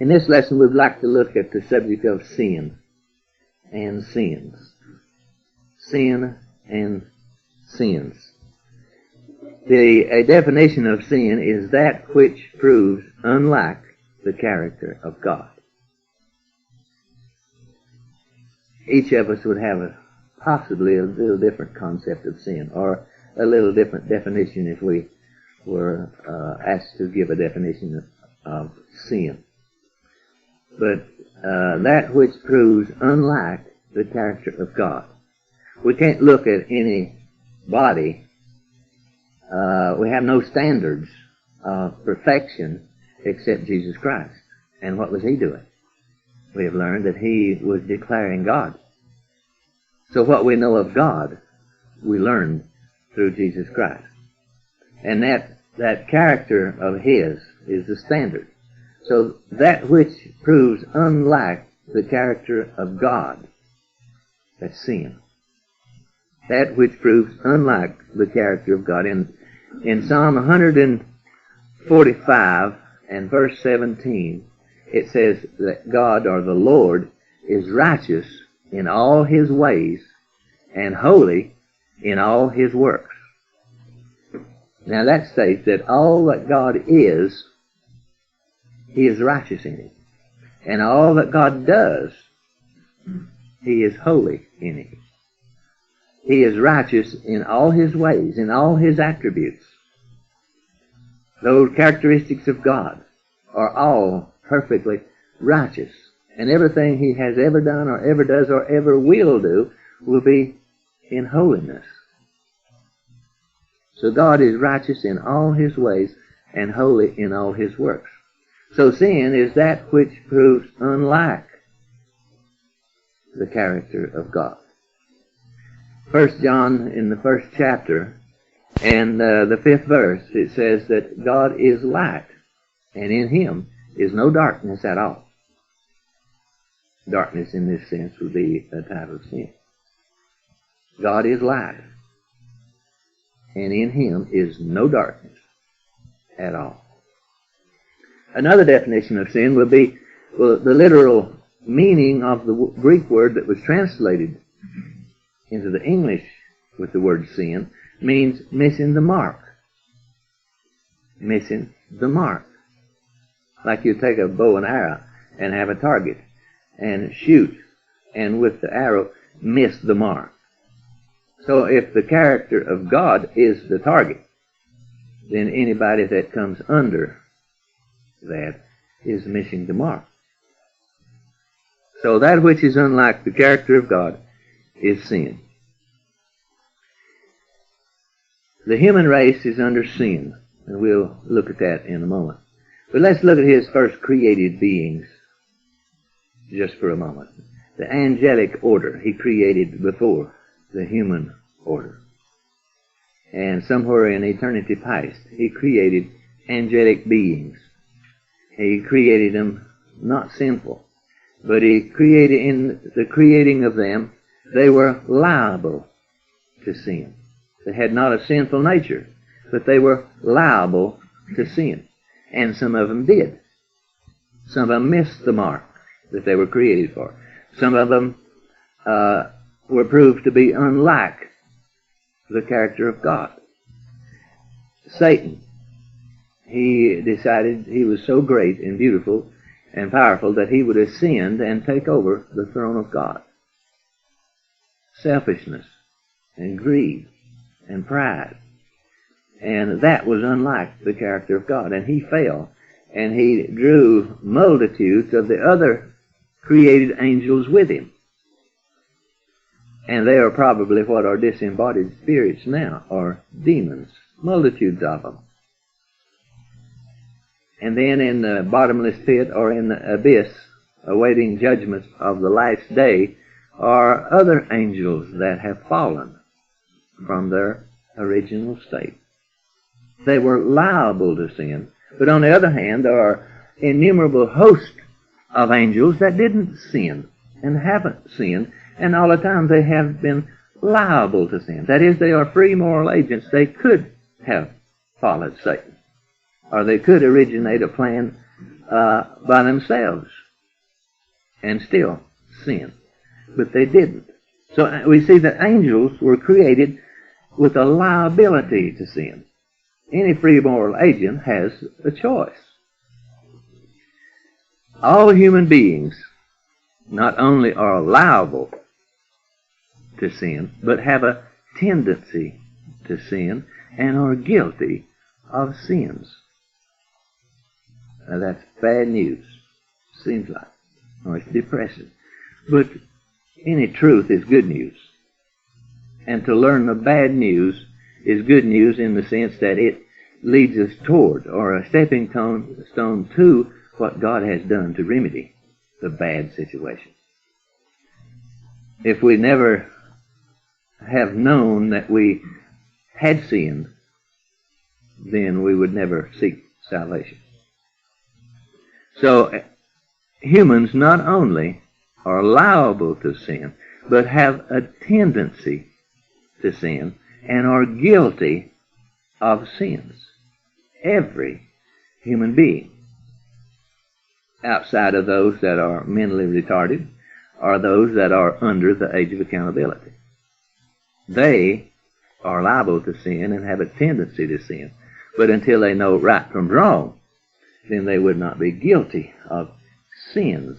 In this lesson, we'd like to look at the subject of sin and sins. Sin and sins. A definition of sin is that which proves unlike the character of God. Each of us would have possibly a little different concept of sin, or a little different definition if we were asked to give a definition of sin. But that which proves unlike the character of God. We can't look at any body. We have no standards of perfection except Jesus Christ. And what was He doing? We have learned that He was declaring God. So what we know of God, we learned through Jesus Christ. And that character of His is the standard. So that which proves unlike the character of God, that's sin. That which proves unlike the character of God. In Psalm 145 and verse 17, it says that God, or the Lord, is righteous in all His ways and holy in all His works. Now that states that all that God is, He is righteous in it. And all that God does, He is holy in it. He is righteous in all His ways, in all His attributes. Those characteristics of God are all perfectly righteous. And everything He has ever done or ever does or ever will do will be in holiness. So God is righteous in all His ways and holy in all His works. So sin is that which proves unlike the character of God. 1 John in the first chapter and the 5th verse, it says that God is light, and in Him is no darkness at all. Darkness in this sense would be a type of sin. God is light, and in Him is no darkness at all. Another definition of sin would be the literal meaning of the Greek word that was translated into the English with the word sin, means missing the mark. Missing the mark. Like you take a bow and arrow and have a target and shoot, and with the arrow miss the mark. So if the character of God is the target, then anybody that comes under that is missing the mark. So that which is unlike the character of God is sin. The human race is under sin, and we'll look at that in a moment. But let's look at His first created beings just for a moment. The angelic order He created before the human order. And somewhere in eternity past, He created angelic beings. He created them not sinful, but He created, in the creating of them, they were liable to sin. They had not a sinful nature, but they were liable to sin. And some of them did. Some of them missed the mark that they were created for. Some of them were proved to be unlike the character of God. Satan, he decided he was so great and beautiful and powerful that he would ascend and take over the throne of God. Selfishness and greed and pride. And that was unlike the character of God. And he fell. And he drew multitudes of the other created angels with him. And they are probably what are disembodied spirits now, or demons. Multitudes of them. And then in the bottomless pit, or in the abyss, awaiting judgment of the last day, are other angels that have fallen from their original state. They were liable to sin, but on the other hand, there are innumerable hosts of angels that didn't sin and haven't sinned, and all the time they have been liable to sin. That is, they are free moral agents. They could have followed Satan, or they could originate a plan by themselves and still sin. But they didn't. So we see that angels were created with a liability to sin. Any free moral agent has a choice. All human beings not only are liable to sin, but have a tendency to sin and are guilty of sins. Now that's bad news, seems like, or it's depressing. But any truth is good news. And to learn the bad news is good news in the sense that it leads us toward, or a stepping stone to, what God has done to remedy the bad situation. If we never have known that we had sinned, then we would never seek salvation. So humans not only are liable to sin, but have a tendency to sin and are guilty of sins. Every human being, outside of those that are mentally retarded, are those that are under the age of accountability. They are liable to sin and have a tendency to sin, but until they know right from wrong, then they would not be guilty of sins.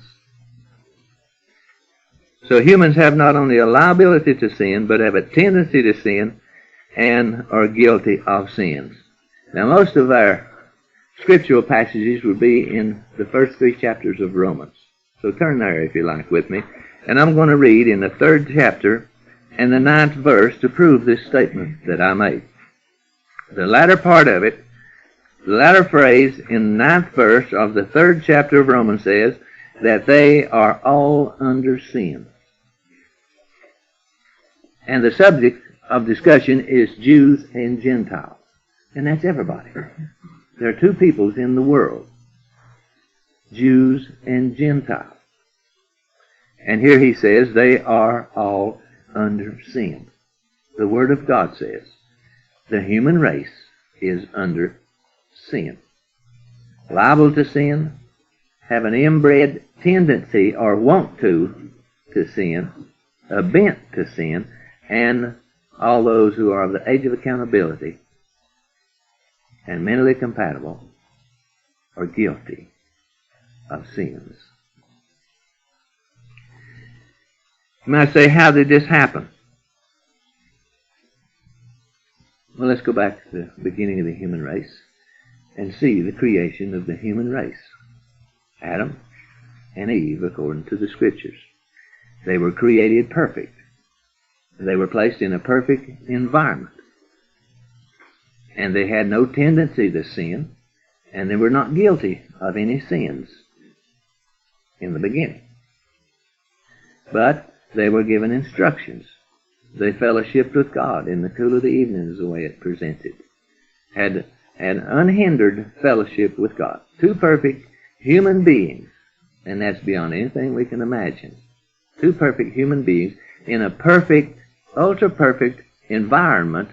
So humans have not only a liability to sin, but have a tendency to sin and are guilty of sins. Now most of our scriptural passages would be in the first 3 chapters of Romans. So turn there if you like with me. And I'm going to read in the 3rd chapter and the 9th verse to prove this statement that I made. The latter part of it, the latter phrase in the 9th verse of the 3rd chapter of Romans says that they are all under sin. And the subject of discussion is Jews and Gentiles. And that's everybody. There are two peoples in the world, Jews and Gentiles. And here he says they are all under sin. The Word of God says the human race is under sin. Liable to sin, have an inbred tendency or want to sin, a bent to sin, and all those who are of the age of accountability and mentally compatible are guilty of sins. You might say, how did this happen? Well, let's go back to the beginning of the human race and see the creation of the human race. Adam and Eve, according to the Scriptures. They were created perfect. They were placed in a perfect environment. And they had no tendency to sin, and they were not guilty of any sins in the beginning. But they were given instructions. They fellowshiped with God in the cool of the evening, is the way it presented. Had an unhindered fellowship with God. Two perfect human beings, and that's beyond anything we can imagine. Two perfect human beings in a perfect, ultra-perfect environment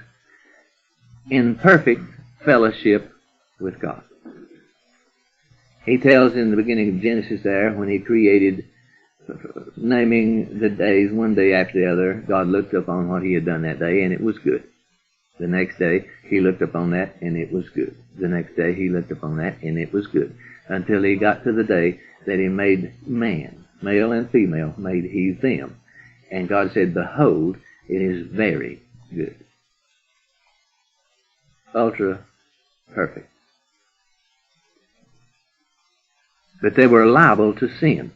in perfect fellowship with God. He tells in the beginning of Genesis there, when he created, naming the days one day after the other, God looked upon what he had done that day, and it was good. The next day, he looked upon that, and it was good. The next day, he looked upon that, and it was good. Until he got to the day that he made man, male and female, made he them. And God said, behold, it is very good. Ultra perfect. But they were liable to sin.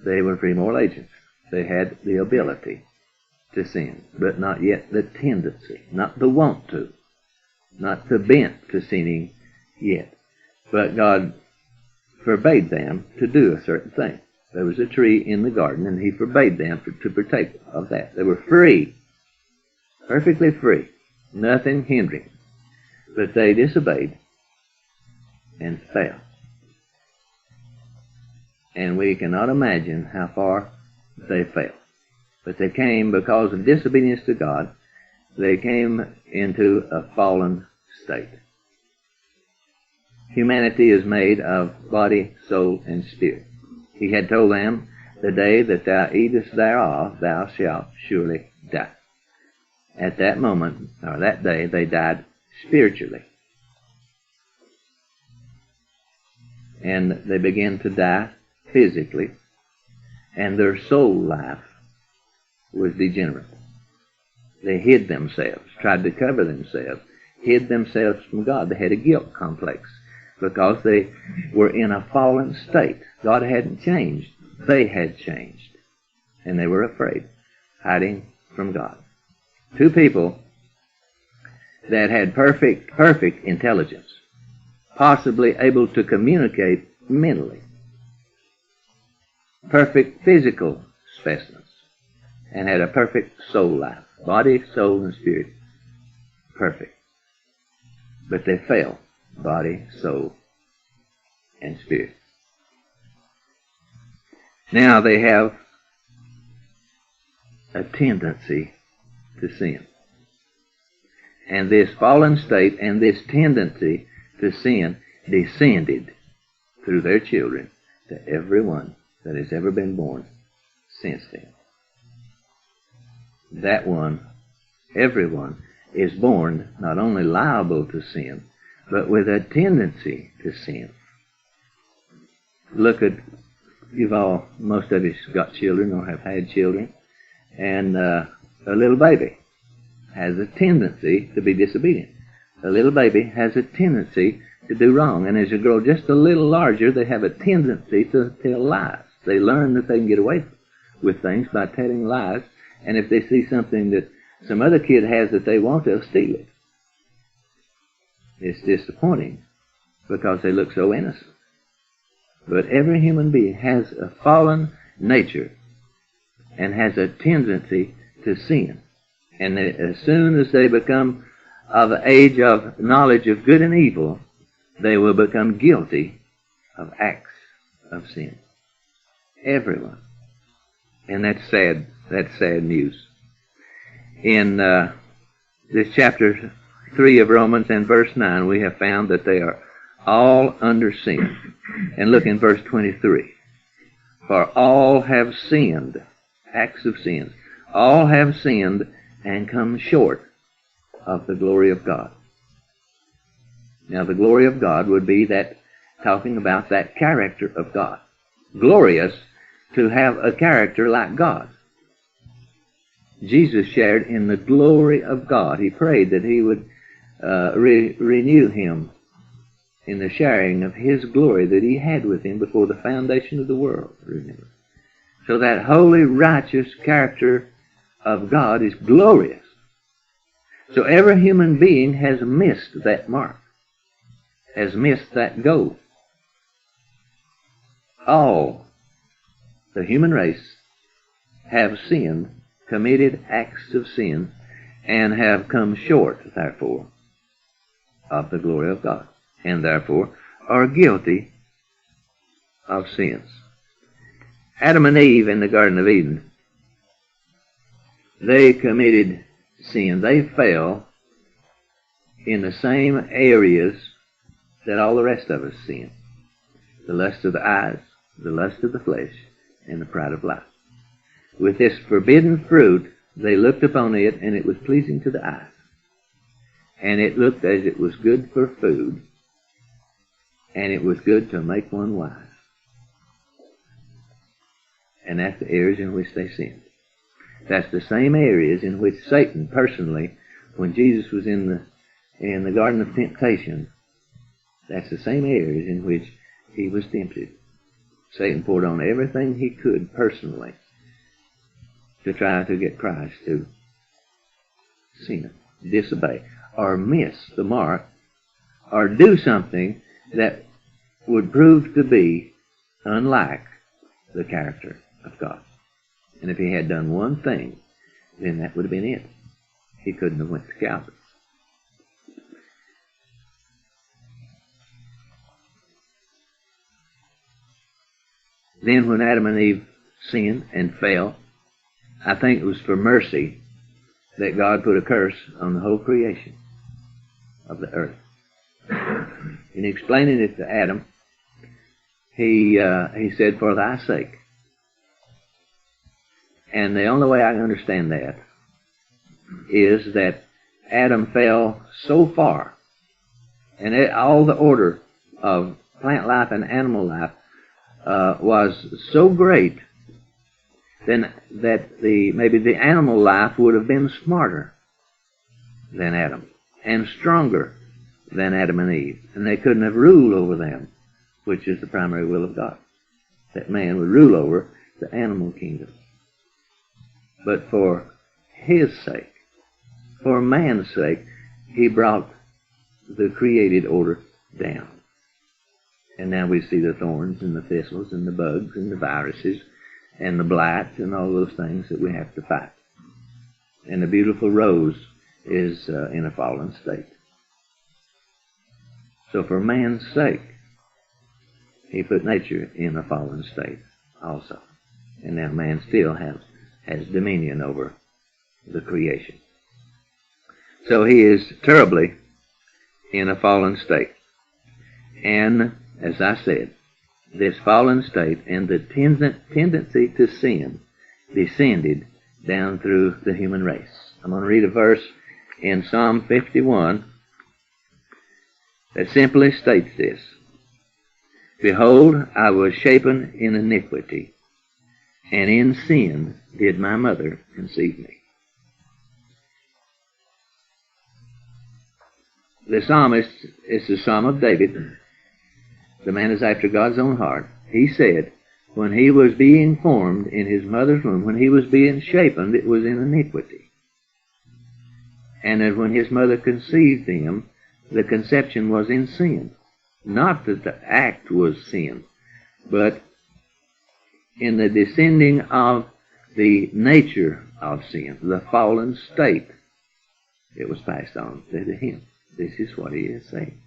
They were free moral agents. They had the ability to sin, but not yet the tendency, not the want to, not the bent to sinning yet. But God forbade them to do a certain thing. There was a tree in the garden, and he forbade them to partake of that. They were free, perfectly free, nothing hindering. But they disobeyed and fell. And we cannot imagine how far they fell. But they came, because of disobedience to God, they came into a fallen state. humanity is made of body, soul, and spirit. He had told them, the day that thou eatest thereof, thou shalt surely die. At that moment, or that day, they died spiritually. And they began to die physically, and their soul life was degenerate. They hid themselves, tried to cover themselves, hid themselves from God. They had a guilt complex because they were in a fallen state. God hadn't changed. They had changed. And they were afraid, hiding from God. Two people that had perfect intelligence, possibly able to communicate mentally, perfect physical specimens, and had a perfect soul life, body, soul, and spirit, perfect. But they fell, body, soul, and spirit. Now they have a tendency to sin. And this fallen state and this tendency to sin descended through their children to everyone that has ever been born since then. That one, everyone, is born not only liable to sin, but with a tendency to sin. Look at, most of us got children or have had children, and a little baby has a tendency to be disobedient. A little baby has a tendency to do wrong, and as they grow just a little larger, they have a tendency to tell lies. They learn that they can get away with things by telling lies, and if they see something that some other kid has that they want, they'll steal it. It's disappointing because they look so innocent. But every human being has a fallen nature and has a tendency to sin. And as soon as they become of the age of knowledge of good and evil, they will become guilty of acts of sin. Everyone. And that's sad. That's sad news. In this chapter 3 of Romans and verse 9, we have found that they are all under sin. And look in verse 23. For all have sinned, acts of sins, all have sinned and come short of the glory of God. Now the glory of God would be that, talking about that character of God. Glorious to have a character like God. Jesus shared in the glory of God. He prayed that he would renew him in the sharing of his glory that he had with him before the foundation of the world, remember. So that holy, righteous character of God is glorious. So every human being has missed that mark, has missed that goal. All the human race have sinned, committed acts of sin, and have come short, therefore, of the glory of God, and therefore are guilty of sins. Adam and Eve in the Garden of Eden, they committed sin. They fell in the same areas that all the rest of us sin. The lust of the eyes, the lust of the flesh, and the pride of life. With this forbidden fruit, they looked upon it, and it was pleasing to the eyes. And it looked as it was good for food, and it was good to make one wise. And that's the areas in which they sinned. That's the same areas in which Satan personally, when Jesus was in the Garden of Temptation, that's the same areas in which he was tempted. Satan poured on everything he could personally to try to get Christ to sin, disobey, or miss the mark, or do something that would prove to be unlike the character of God. And if he had done one thing, then that would have been it. He couldn't have went to Calvary. Then when Adam and Eve sinned and fell, I think it was for mercy that God put a curse on the whole creation of the earth. In explaining it to Adam, he said, "For thy sake." And the only way I can understand that is that Adam fell so far, and all the order of plant life and animal life was so great, then that maybe the animal life would have been smarter than Adam and stronger than Adam and Eve, and they couldn't have ruled over them, which is the primary will of God, that man would rule over the animal kingdom. But for his sake, for man's sake, he brought the created order down. And now we see the thorns and the thistles and the bugs and the viruses and the blights and all those things that we have to fight. And the beautiful rose is in a fallen state. So for man's sake, he put nature in a fallen state also. And now man still has dominion over the creation. So he is terribly in a fallen state. And, as I said, this fallen state and the tendency to sin descended down through the human race. I'm going to read a verse in Psalm 51 that simply states this: "Behold, I was shapen in iniquity, and in sin did my mother conceive me." The psalmist is the Psalm of David. The man is after God's own heart. He said, when he was being formed in his mother's womb, when he was being shapen, it was in iniquity. And that when his mother conceived him, the conception was in sin. Not that the act was sin, but in the descending of the nature of sin, the fallen state, it was passed on to him. This is what he is saying.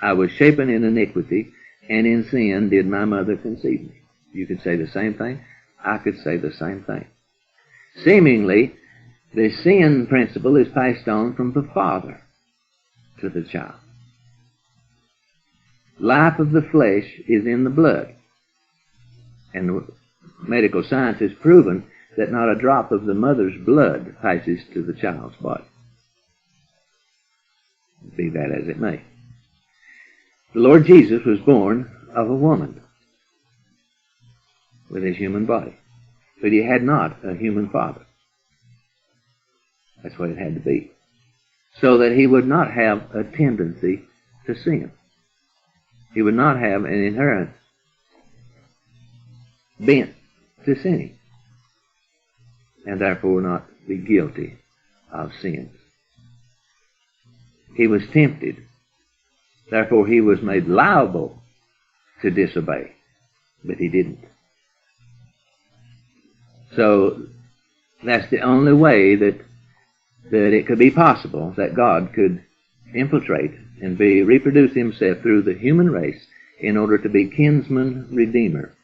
I was shapen in iniquity, and in sin did my mother conceive me. You could say the same thing. I could say the same thing. Seemingly, the sin principle is passed on from the father to the child. Life of the flesh is in the blood. And medical science has proven that not a drop of the mother's blood passes to the child's body. Be that as it may. The Lord Jesus was born of a woman with his human body, but he had not a human father. That's what it had to be, so that he would not have a tendency to sin. He would not have an inherent bent to sinning, and therefore not be guilty of sins. He was tempted, therefore he was made liable to disobey, but he didn't. So that's the only way that it could be possible that God could infiltrate and reproduce himself through the human race in order to be kinsman redeemer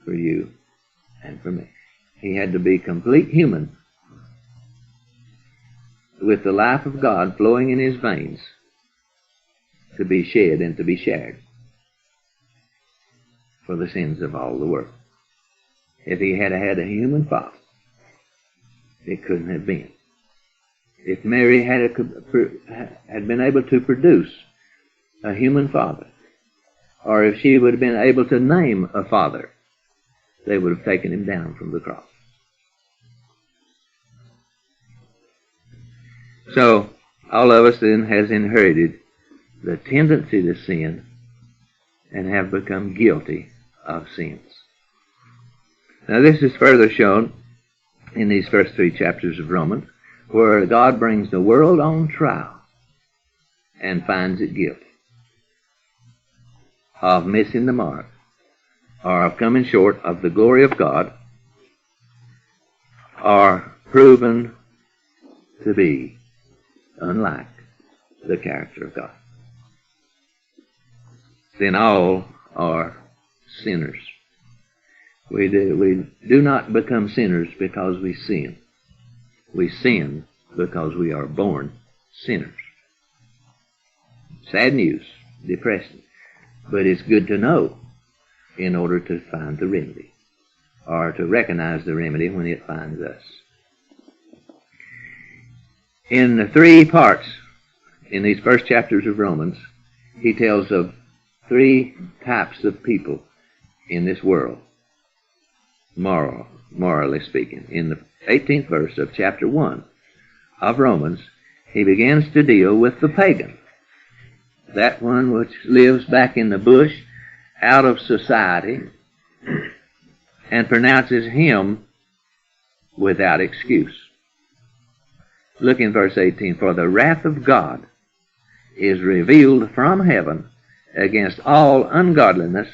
for you and for me. He had to be complete human with the life of God flowing in his veins to be shed and to be shared for the sins of all the world. If he had had a human father, it couldn't have been. If Mary had been able to produce a human father, or if she would have been able to name a father, they would have taken him down from the cross. So, all of us then has inherited the tendency to sin and have become guilty of sins. Now this is further shown in these first 3 chapters of Romans, where God brings the world on trial and finds it guilty of missing the mark, or of coming short of the glory of God, or proven to be unlike the character of God. Then all are sinners. We do not become sinners because we sin. We sin because we are born sinners. Sad news, depressing. But it's good to know in order to find the remedy, or to recognize the remedy when it finds us. In the 3 parts, in these first chapters of Romans, he tells of 3 types of people in this world, morally speaking. In the 18th verse of chapter 1 of Romans, he begins to deal with the pagan, that one which lives back in the bush, out of society, and pronounces him without excuse. Look in verse 18. For the wrath of God is revealed from heaven against all ungodliness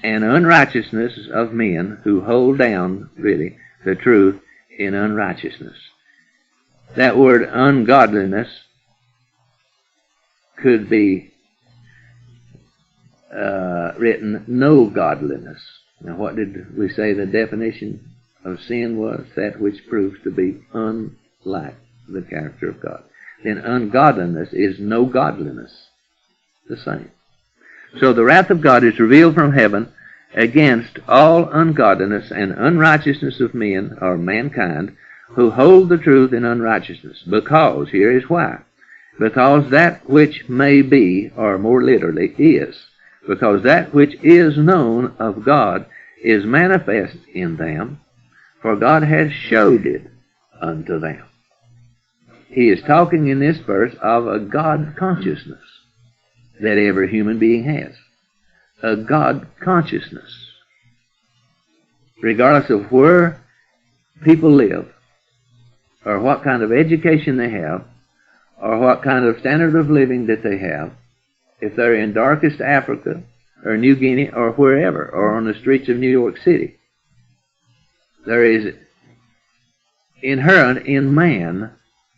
and unrighteousness of men who hold down, really, the truth in unrighteousness. That word ungodliness could be written no godliness. Now, what did we say the definition of sin was? That which proves to be unlike the character of God. Then ungodliness is no godliness. The same. So the wrath of God is revealed from heaven against all ungodliness and unrighteousness of men, or mankind, who hold the truth in unrighteousness. Because, here is why. Because that which may be, or more literally, is. Because that which is known of God is manifest in them, for God has showed it unto them. He is talking in this verse of a God consciousness that every human being has. A God consciousness. Regardless of where people live, or what kind of education they have, or what kind of standard of living that they have, if they're in darkest Africa, or New Guinea, or wherever, or on the streets of New York City, there is inherent in man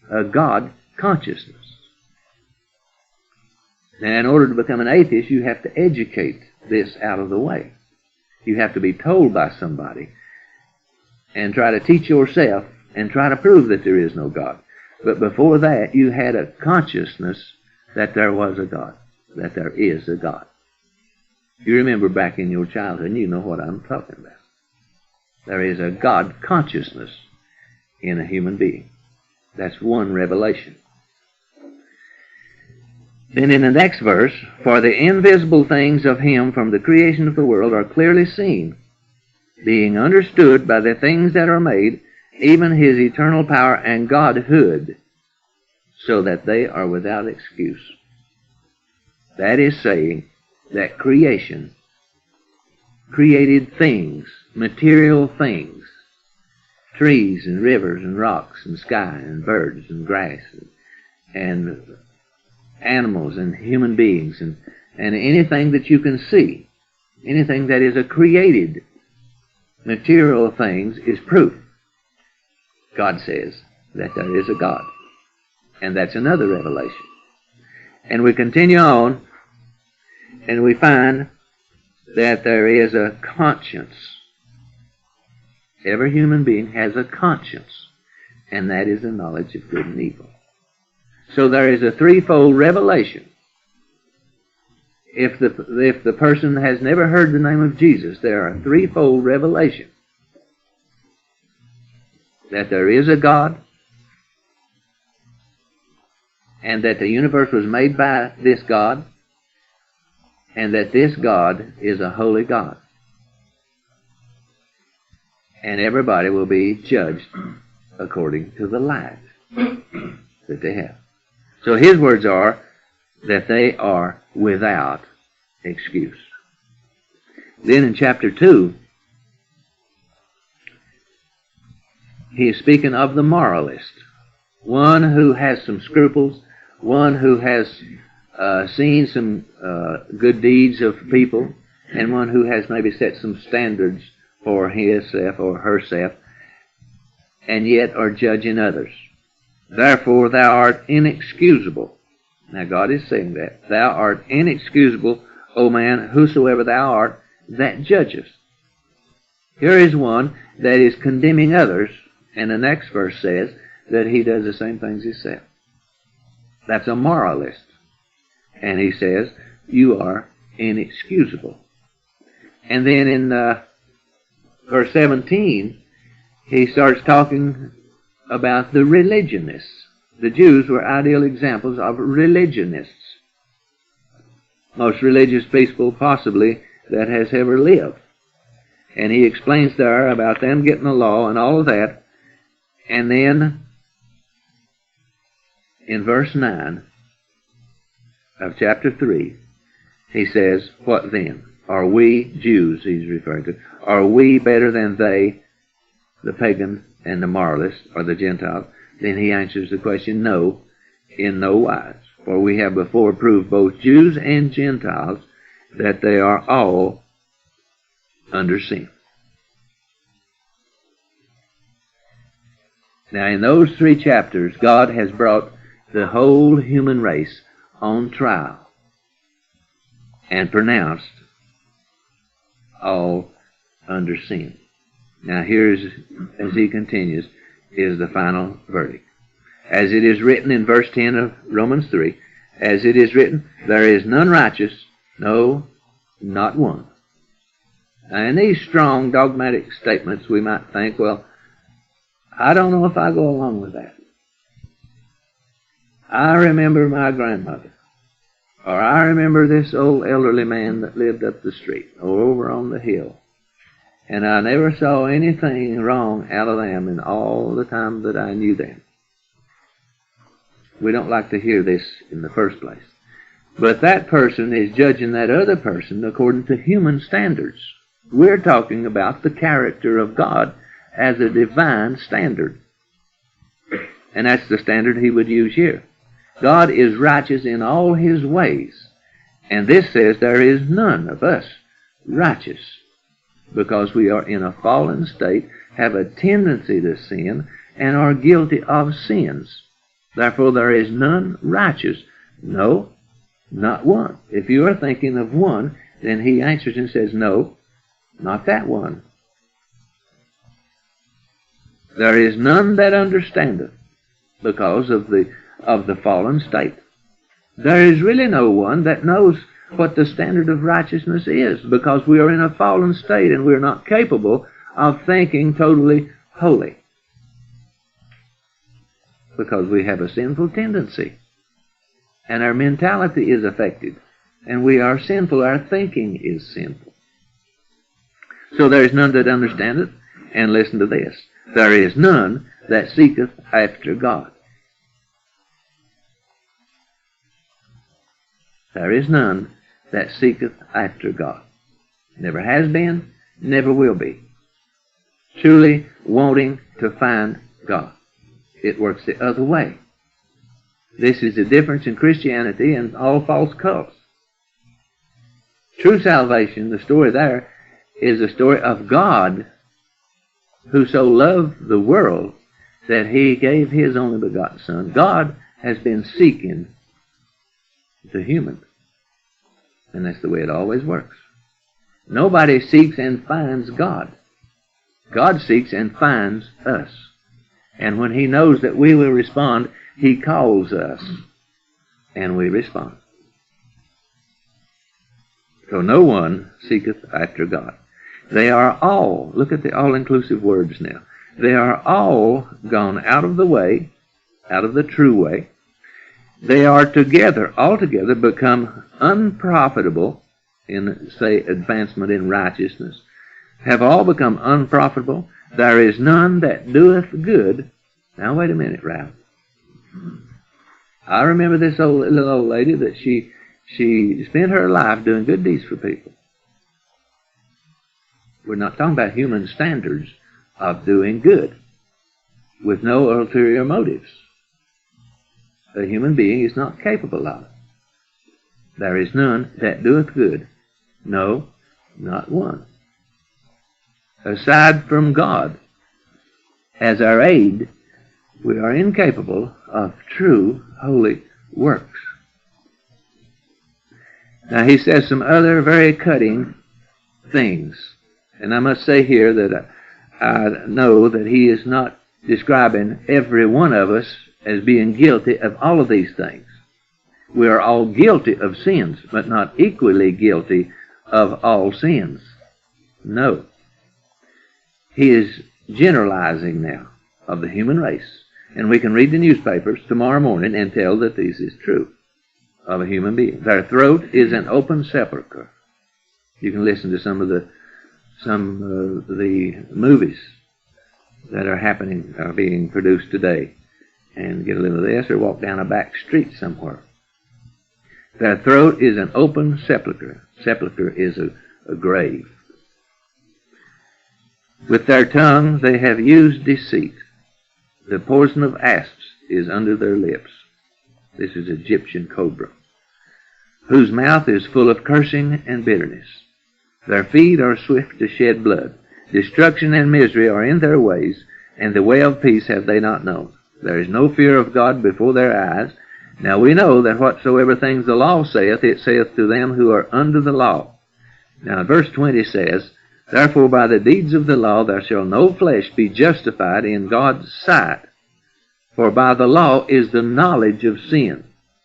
a God consciousness. Now, in order to become an atheist, you have to educate this out of the way. You have to be told by somebody and try to teach yourself and try to prove that there is no God. But before that, you had a consciousness that there was a God, that there is a God. You remember back in your childhood, and you know what I'm talking about. There is a God consciousness in a human being. That's one revelation. Then in the next verse, for the invisible things of him from the creation of the world are clearly seen, being understood by the things that are made, even his eternal power and Godhood, so that they are without excuse. That is saying that creation, created things, material things, trees and rivers and rocks and sky and birds and grass and animals and human beings and anything that you can see, anything that is a created material things is proof. God says that there is a God. And that's another revelation. And we continue on, and we find that there is a conscience. Every human being has a conscience, and that is the knowledge of good and evil. So there is a threefold revelation. If the person has never heard the name of Jesus, there are a threefold revelation. That there is a God, and that the universe was made by this God, and that this God is a holy God. And everybody will be judged according to the lives that they have. So his words are that they are without excuse. Then in chapter 2, he is speaking of the moralist, one who has some scruples, one who has seen some good deeds of people, and one who has maybe set some standards for himself or herself, and yet are judging others. Therefore thou art inexcusable. Now God is saying that. Thou art inexcusable, O man, whosoever thou art, that judgest. Here is one that is condemning others, and the next verse says that he does the same things himself. That's a moralist. And he says, you are inexcusable. And then in verse 17, he starts talking about the religionists. The Jews were ideal examples of religionists. Most religious people possibly that has ever lived. And he explains there about them getting the law and all of that. And then in verse 9 of chapter 3, he says, what then? Are we, Jews he's referring to, are we better than they, the pagan and the moralist, or the Gentiles? Then he answers the question, no, in no wise. For we have before proved both Jews and Gentiles that they are all under sin. Now in those 3 chapters, God has brought the whole human race on trial and pronounced all under sin. Now here's, as he continues, is the final verdict. As it is written in verse 10 of Romans 3, as it is written, there is none righteous, no, not one. Now in these strong dogmatic statements, we might think, well, I don't know if I go along with that. I remember my grandmother, or I remember this old elderly man that lived up the street, or over on the hill, and I never saw anything wrong out of them in all the time that I knew them. We don't like to hear this in the first place. But that person is judging that other person according to human standards. We're talking about the character of God as a divine standard. And that's the standard he would use here. God is righteous in all his ways. And this says there is none of us righteous, because we are in a fallen state, have a tendency to sin, and are guilty of sins. Therefore there is none righteous. No, not one. If you are thinking of one, then he answers and says, no, not that one. There is none that understandeth, because of the fallen state. There is really no one that knows what the standard of righteousness is, because we are in a fallen state and we're not capable of thinking totally holy, because we have a sinful tendency and our mentality is affected, and we are sinful. Our thinking is sinful. So there is none that understandeth, and listen to this, there is none that seeketh after God. There is none that seeketh after God. Never has been, never will be. Truly wanting to find God. It works the other way. This is the difference in Christianity and all false cults. True salvation, the story there, is the story of God, who so loved the world that he gave his only begotten Son. God has been seeking the human. And that's the way it always works. Nobody seeks and finds God. God seeks and finds us. And when he knows that we will respond, he calls us, and we respond. So no one seeketh after God. They are all, look at the all-inclusive words now, they are all gone out of the way, out of the true way. They are together, altogether, become unprofitable in, say, advancement in righteousness, have all become unprofitable. There is none that doeth good. Now, wait a minute, Ralph. I remember this little old lady that she spent her life doing good deeds for people. We're not talking about human standards of doing good with no ulterior motives. A human being is not capable of it. There is none that doeth good. No, not one. Aside from God as our aid, we are incapable of true holy works. Now he says some other very cutting things. And I must say here that I know that he is not describing every one of us as being guilty of all of these things. We are all guilty of sins, but not equally guilty of all sins. No. He is generalizing now of the human race. And we can read the newspapers tomorrow morning and tell that this is true of a human being. Their throat is an open sepulchre. You can listen to some of the movies that are being produced today, and get a little of this, or walk down a back street somewhere. Their throat is an open sepulchre. Sepulchre is a grave. With their tongue they have used deceit. The poison of asps is under their lips. This is Egyptian cobra. Whose mouth is full of cursing and bitterness. Their feet are swift to shed blood. Destruction and misery are in their ways, and the way of peace have they not known. There is no fear of God before their eyes. Now we know that whatsoever things the law saith, it saith to them who are under the law. Now verse 20 says, Therefore by the deeds of the law there shall no flesh be justified in God's sight. For by the law is the knowledge of sin.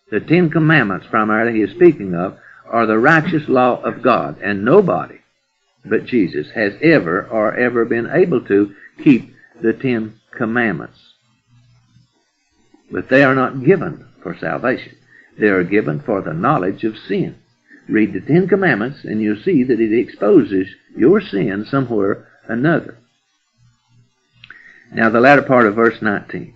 The 10 Commandments primarily he is speaking of are the righteous law of God, and nobody but Jesus has ever been able to keep the 10 Commandments. But they are not given for salvation. They are given for the knowledge of sin. Read the 10 Commandments and you'll see that it exposes your sin somewhere or another. Now the latter part of verse 19.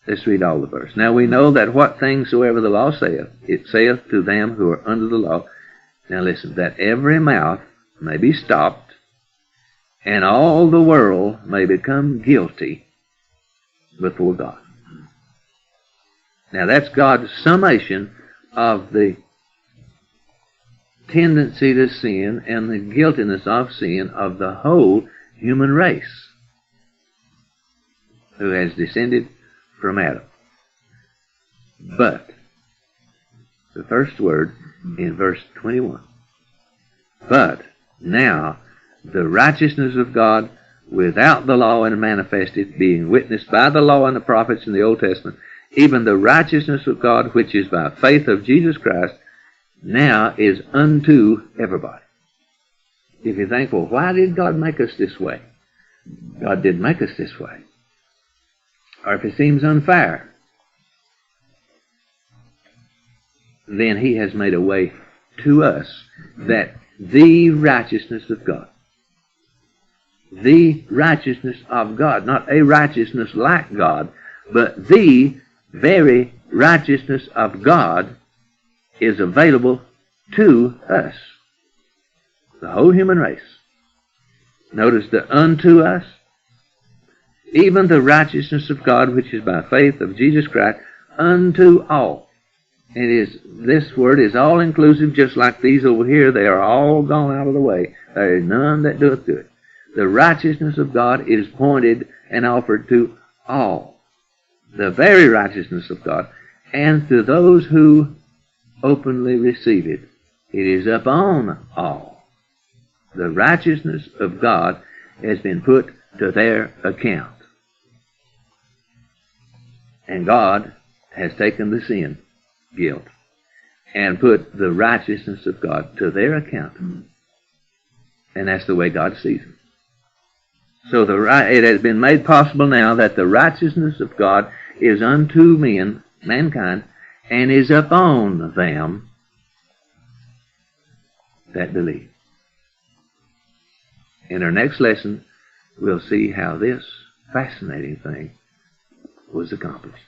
Let's read all the verse. Now we know that what things soever the law saith, it saith to them who are under the law. Now listen, that every mouth may be stopped, and all the world may become guilty before God. Now that's God's summation of the tendency to sin and the guiltiness of sin of the whole human race who has descended from Adam. But the first word in verse 21. But now the righteousness of God without the law and manifested, being witnessed by the law and the prophets in the Old Testament, even the righteousness of God which is by faith of Jesus Christ, now is unto everybody. If you think, well, why did God make us this way? God didn't make us this way. Or if it seems unfair, then he has made a way to us that the righteousness of God, the righteousness of God, not a righteousness like God, but the very righteousness of God is available to us, the whole human race. Notice the unto us, even the righteousness of God which is by faith of Jesus Christ, unto all. This word is all inclusive, just like these over here. They are all gone out of the way. There is none that doeth good. The righteousness of God is pointed and offered to all. The very righteousness of God. And to those who openly receive it, it is upon all. The righteousness of God has been put to their account. And God has taken the sin, guilt, and put the righteousness of God to their account. And that's the way God sees them. So it has been made possible now that the righteousness of God is unto mankind, and is upon them that believe. In our next lesson, we'll see how this fascinating thing was accomplished.